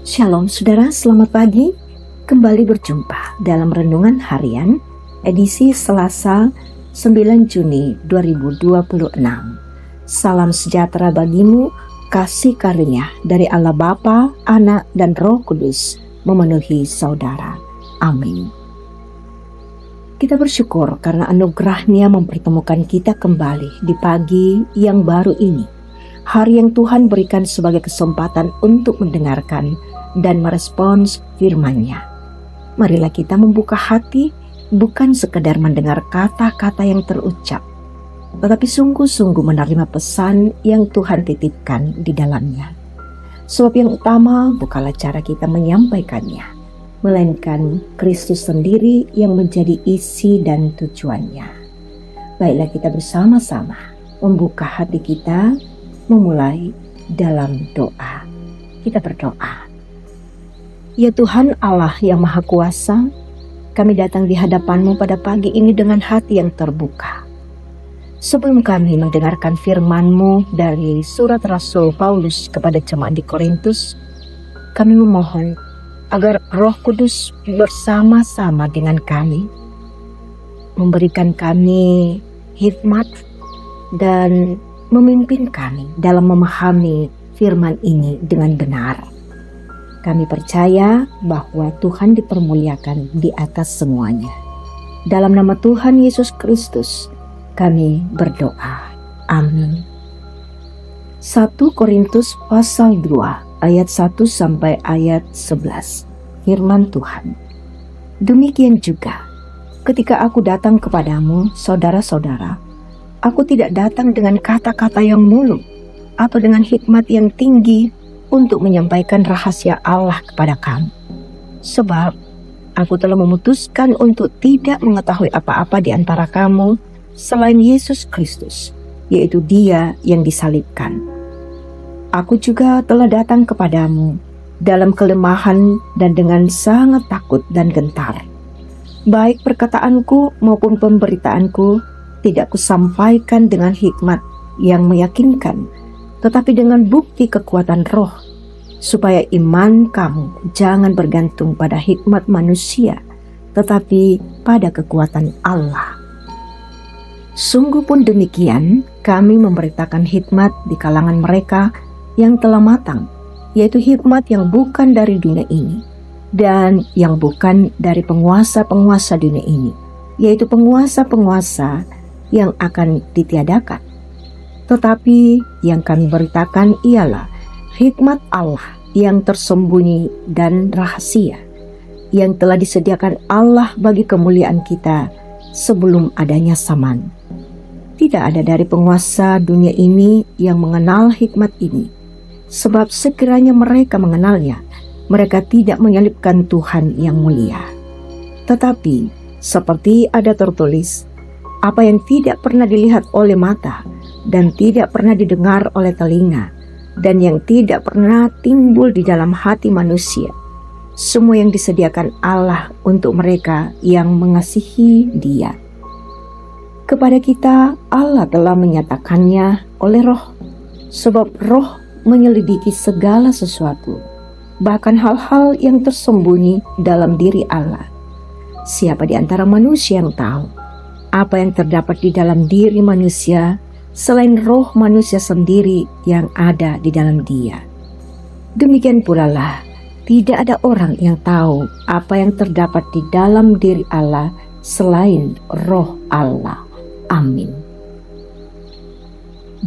Shalom saudara, selamat pagi. Kembali berjumpa dalam Renungan Harian edisi Selasa 9 Juni 2026. Salam sejahtera bagimu, kasih karunia dari Allah Bapa, Anak, dan Roh Kudus memenuhi saudara. Amin. Kita bersyukur karena anugerah-Nya mempertemukan kita kembali di pagi yang baru ini. Hari yang Tuhan berikan sebagai kesempatan untuk mendengarkan dan merespons firman-Nya. Marilah kita membuka hati, bukan sekedar mendengar kata-kata yang terucap, tetapi sungguh-sungguh menerima pesan yang Tuhan titipkan di dalamnya. Sebab yang utama bukanlah cara kita menyampaikannya, melainkan Kristus sendiri yang menjadi isi dan tujuannya. Baiklah kita bersama-sama membuka hati kita, memulai dalam doa. Kita berdoa. Ya Tuhan Allah yang Maha Kuasa, kami datang di hadapan-Mu pada pagi ini dengan hati yang terbuka. Sebelum kami mendengarkan firman-Mu dari surat Rasul Paulus kepada jemaat di Korintus, kami memohon agar Roh Kudus bersama-sama dengan kami, memberikan kami hikmat dan memimpin kami dalam memahami firman ini dengan benar. Kami percaya bahwa Tuhan dipermuliakan di atas semuanya. Dalam nama Tuhan Yesus Kristus, kami berdoa. Amin. 1 Korintus pasal 2 ayat 1 sampai ayat 11. Firman Tuhan. Demikian juga, ketika aku datang kepadamu, saudara-saudara, aku tidak datang dengan kata-kata yang muluk atau dengan hikmat yang tinggi untuk menyampaikan rahasia Allah kepada kamu. Sebab aku telah memutuskan untuk tidak mengetahui apa-apa di antara kamu selain Yesus Kristus, yaitu Dia yang disalibkan. Aku juga telah datang kepadamu dalam kelemahan dan dengan sangat takut dan gentar. Baik perkataanku maupun pemberitaanku tidak kusampaikan dengan hikmat yang meyakinkan, tetapi dengan bukti kekuatan roh, supaya iman kamu jangan bergantung pada hikmat manusia, tetapi pada kekuatan Allah. Sungguh pun demikian, kami memberitakan hikmat di kalangan mereka yang telah matang, yaitu hikmat yang bukan dari dunia ini, dan yang bukan dari penguasa-penguasa dunia ini, yaitu penguasa-penguasa yang akan ditiadakan. Tetapi yang kami beritakan ialah hikmat Allah yang tersembunyi dan rahasia, yang telah disediakan Allah bagi kemuliaan kita sebelum adanya zaman. Tidak ada dari penguasa dunia ini yang mengenal hikmat ini, sebab sekiranya mereka mengenalnya, mereka tidak menyalibkan Tuhan yang mulia. Tetapi seperti ada tertulis, apa yang tidak pernah dilihat oleh mata dan tidak pernah didengar oleh telinga dan yang tidak pernah timbul di dalam hati manusia, semua yang disediakan Allah untuk mereka yang mengasihi Dia. Kepada kita Allah telah menyatakannya oleh Roh, sebab Roh menyelidiki segala sesuatu, bahkan hal-hal yang tersembunyi dalam diri Allah. Siapa di antara manusia yang tahu apa yang terdapat di dalam diri manusia selain roh manusia sendiri yang ada di dalam dia? Demikian pula lah, tidak ada orang yang tahu apa yang terdapat di dalam diri Allah selain roh Allah. Amin.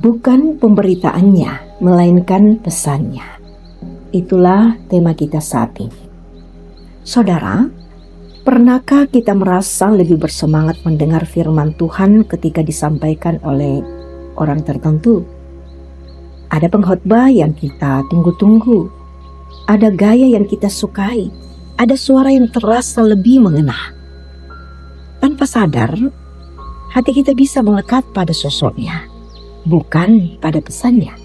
Bukan pemberitaannya, melainkan pesannya. Itulah tema kita saat ini. Saudara, pernahkah kita merasa lebih bersemangat mendengar firman Tuhan ketika disampaikan oleh orang tertentu? Ada pengkhotbah yang kita tunggu-tunggu, ada gaya yang kita sukai, ada suara yang terasa lebih mengena. Tanpa sadar, hati kita bisa melekat pada sosoknya, bukan pada pesannya.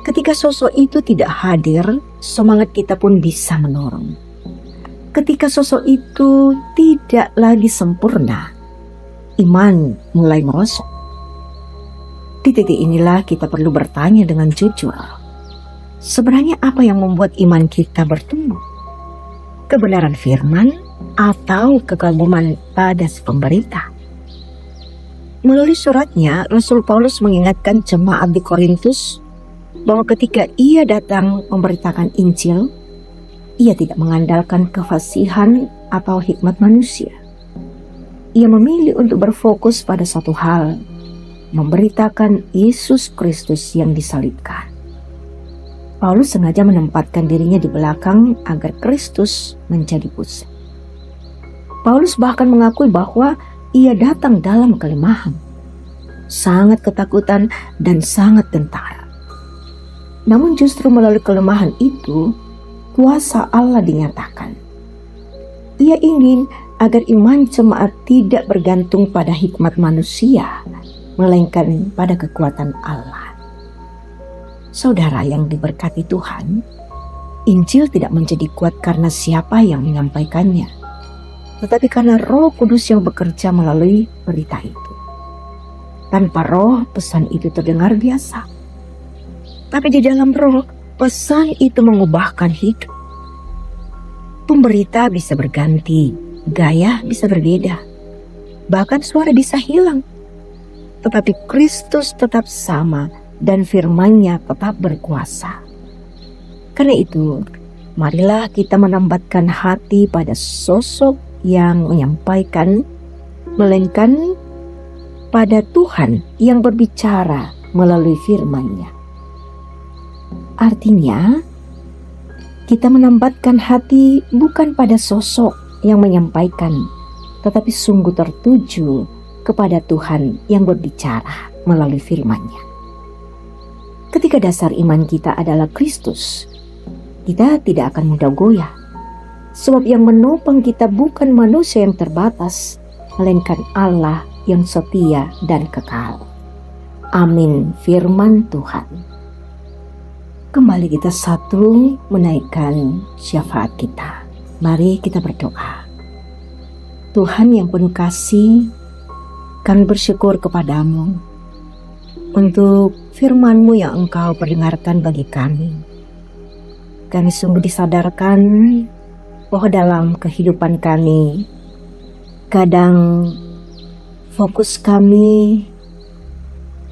Ketika sosok itu tidak hadir, semangat kita pun bisa menurun. Ketika sosok itu tidak lagi sempurna, iman mulai merosot. Di titik inilah kita perlu bertanya dengan jujur, Sebenarnya apa yang membuat iman kita bertumbuh? Kebenaran firman atau kekaguman pada si pemberita? Melalui suratnya, Rasul Paulus mengingatkan jemaat di Korintus bahwa ketika ia datang memberitakan Injil, ia tidak mengandalkan kefasihan atau hikmat manusia. Ia memilih untuk berfokus pada satu hal, memberitakan Yesus Kristus yang disalibkan. Paulus sengaja menempatkan dirinya di belakang agar Kristus menjadi pusat. Paulus bahkan mengakui bahwa ia datang dalam kelemahan, sangat ketakutan dan sangat gentar. Namun justru melalui kelemahan itu, kuasa Allah dinyatakan. Ia ingin agar iman jemaat tidak bergantung pada hikmat manusia, melainkan pada kekuatan Allah. Saudara yang diberkati Tuhan, Injil tidak menjadi kuat karena siapa yang menyampaikannya, tetapi karena Roh Kudus yang bekerja melalui berita itu. Tanpa Roh, pesan itu terdengar biasa. Tapi di dalam Roh, pesan itu mengubahkan hidup. Pemberita bisa berganti, gaya bisa berbeda, bahkan suara bisa hilang. Tetapi Kristus tetap sama dan firman-Nya tetap berkuasa. Karena itu, marilah kita menambatkan hati pada sosok yang menyampaikan, melainkan pada Tuhan yang berbicara melalui firman-Nya. Artinya, kita menambatkan hati bukan pada sosok yang menyampaikan, tetapi sungguh tertuju kepada Tuhan yang berbicara melalui firman-Nya. Ketika dasar iman kita adalah Kristus, kita tidak akan mudah goyah. Sebab yang menopang kita bukan manusia yang terbatas, melainkan Allah yang setia dan kekal. Amin, firman Tuhan. Kembali kita satu menaikkan syafaat kita. Mari kita berdoa. Tuhan yang penuh kasih, kami bersyukur kepadamu untuk firman-Mu yang Engkau perdengarkan bagi kami. Kami sungguh disadarkan bahwa dalam kehidupan kami, kadang fokus kami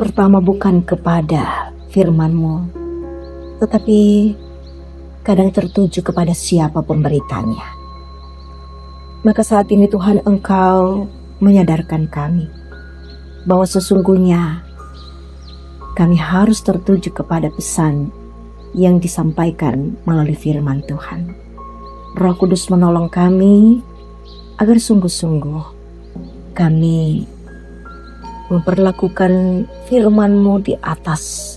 pertama bukan kepada firman-Mu, tetapi kadang tertuju kepada siapa pemberitanya. Maka saat ini Tuhan, Engkau menyadarkan kami bahwa sesungguhnya kami harus tertuju kepada pesan yang disampaikan melalui firman Tuhan. Roh Kudus menolong kami agar sungguh-sungguh kami memperlakukan firman-Mu di atas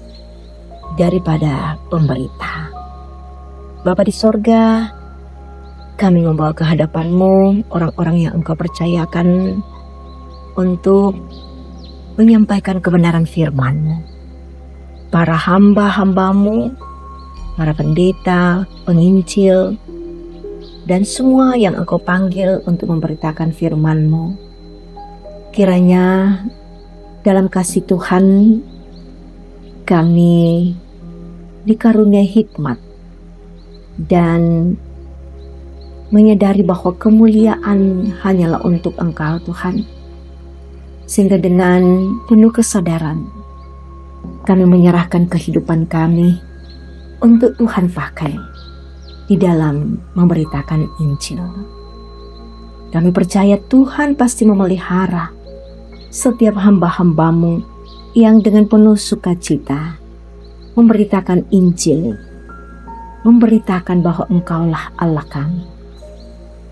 daripada pemberita. Bapa di sorga, kami membawa ke hadapan-Mu orang-orang yang Engkau percayakan untuk menyampaikan kebenaran firman-Mu. Para hamba-hamba-Mu, para pendeta, penginjil, dan semua yang Engkau panggil untuk memberitakan firman-Mu. Kiranya dalam kasih Tuhan kami dikaruniai hikmat dan menyadari bahwa kemuliaan hanyalah untuk Engkau Tuhan. Sehingga dengan penuh kesadaran kami menyerahkan kehidupan kami untuk Tuhan pakai di dalam memberitakan Injil. Kami percaya Tuhan pasti memelihara setiap hamba-hamba-Mu yang dengan penuh sukacita memberitakan Injil, memberitakan bahwa Engkaulah Allah kami.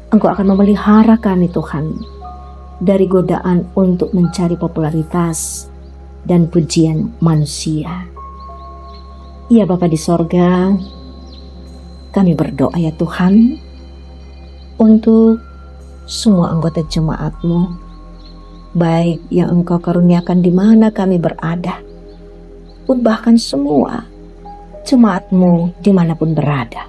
Engkau akan memelihara kami Tuhan dari godaan untuk mencari popularitas dan pujian manusia. Ya Bapa di sorga, kami berdoa ya Tuhan untuk semua anggota jemaat-Mu, baik yang Engkau karuniakan di mana kami berada, pun bahkan semua jemaat-Mu dimanapun berada.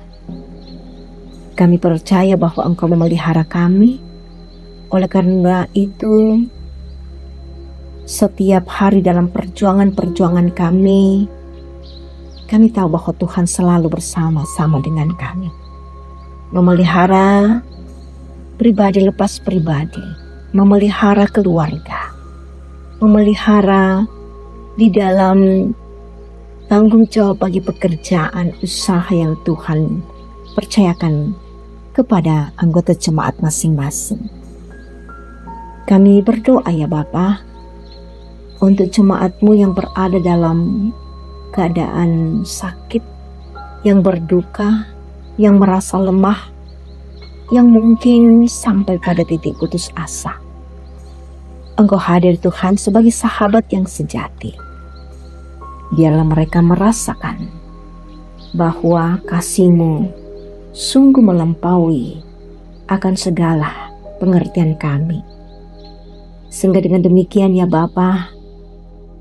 Kami percaya bahwa Engkau memelihara kami. Oleh karena itu, setiap hari dalam perjuangan-perjuangan kami, Kami tahu bahwa Tuhan selalu bersama-sama dengan kami, memelihara pribadi lepas pribadi, memelihara keluarga, memelihara di dalam tanggung jawab bagi pekerjaan usaha yang Tuhan percayakan kepada anggota jemaat masing-masing. Kami berdoa ya Bapa, untuk jemaat-Mu yang berada dalam keadaan sakit, yang berduka, yang merasa lemah, yang mungkin sampai pada titik putus asa. Engkau hadir Tuhan sebagai sahabat yang sejati. Biarlah mereka merasakan bahwa kasih-Mu sungguh melampaui akan segala pengertian kami. Sehingga dengan demikian ya Bapa,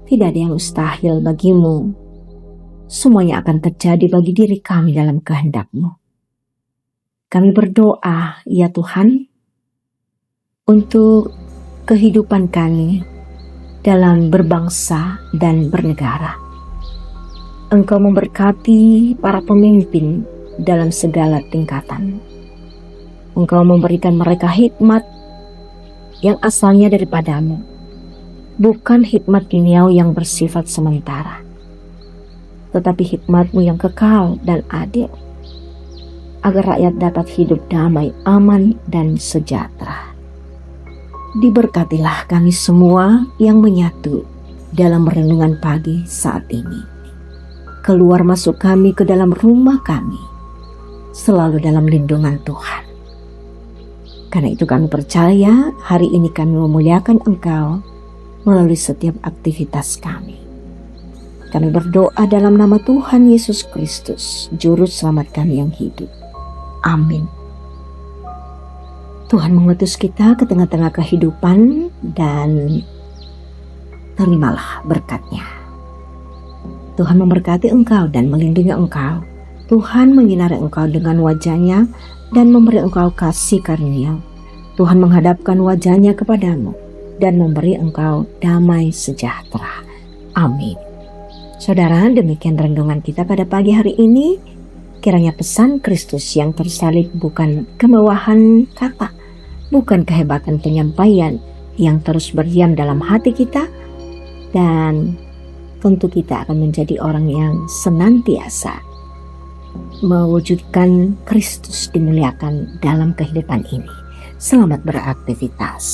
tidak ada yang mustahil bagi-Mu. Semuanya akan terjadi bagi diri kami dalam kehendak-Mu. Kami berdoa ya Tuhan, untuk kehidupan kami dalam berbangsa dan bernegara. Engkau memberkati para pemimpin dalam segala tingkatan. Engkau memberikan mereka hikmat yang asalnya daripada-Mu, bukan hikmat duniawi yang bersifat sementara, tetapi hikmat-Mu yang kekal dan adil, agar rakyat dapat hidup damai, aman, dan sejahtera. Diberkatilah kami semua yang menyatu dalam renungan pagi saat ini. Keluar masuk kami ke dalam rumah kami, selalu dalam lindungan Tuhan. Karena itu kami percaya hari ini kami memuliakan Engkau melalui setiap aktivitas kami. Kami berdoa dalam nama Tuhan Yesus Kristus, Juru Selamat kami yang hidup. Amin. Tuhan mengutus kita ke tengah-tengah kehidupan dan terimalah berkat-Nya. Tuhan memberkati engkau dan melindungi engkau. Tuhan menyinari engkau dengan wajah-Nya dan memberi engkau kasih karunia. Tuhan menghadapkan wajah-Nya kepadamu dan memberi engkau damai sejahtera. Amin. Saudara, demikian renungan kita pada pagi hari ini. Kiranya pesan Kristus yang tersalib bukan kemewahan kata, bukan kehebatan penyampaian yang terus berdiam dalam hati kita, dan tentu kita akan menjadi orang yang senantiasa mewujudkan Kristus dimuliakan dalam kehidupan ini. Selamat beraktivitas.